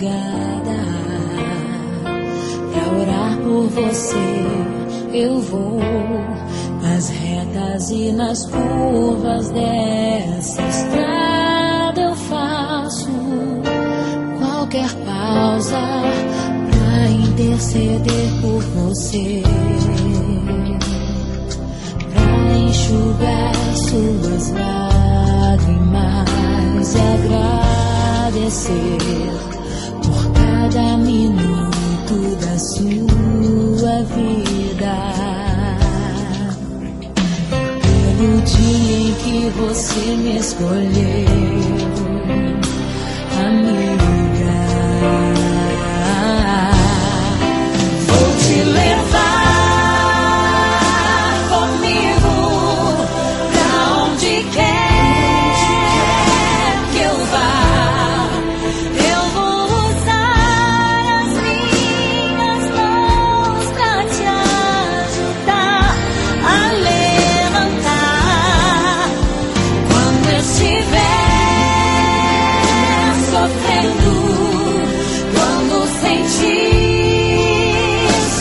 madrugada pra orar por você. Eu vou nas retas e nas curvas dessa estrada. Eu faço qualquer pausa pra interceder por você, pra enxugar suas lágrimas e agradecer por cada minuto da sua vida, pelo dia em que você me escolheu, amiga. Vou te levar comigo pra onde quer que eu vá. Eu vou usar as minhas mãos pra te ajudar a levantar quando eu estiver sofrendo, quando sentir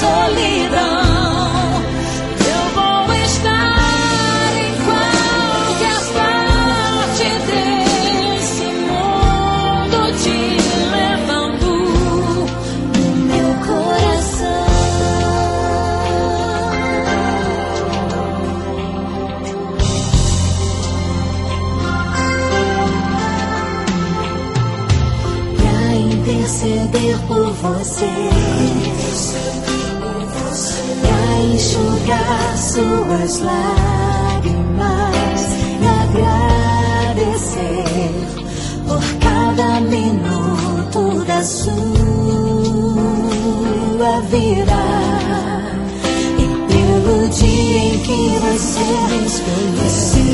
solidão. Eu vou estar em qualquer parte desse mundo, te levando no meu coração. Pra interceder por você, pra enxugar suas lágrimas e agradecer por cada minuto da sua vida, e pelo dia em que você me escolheu.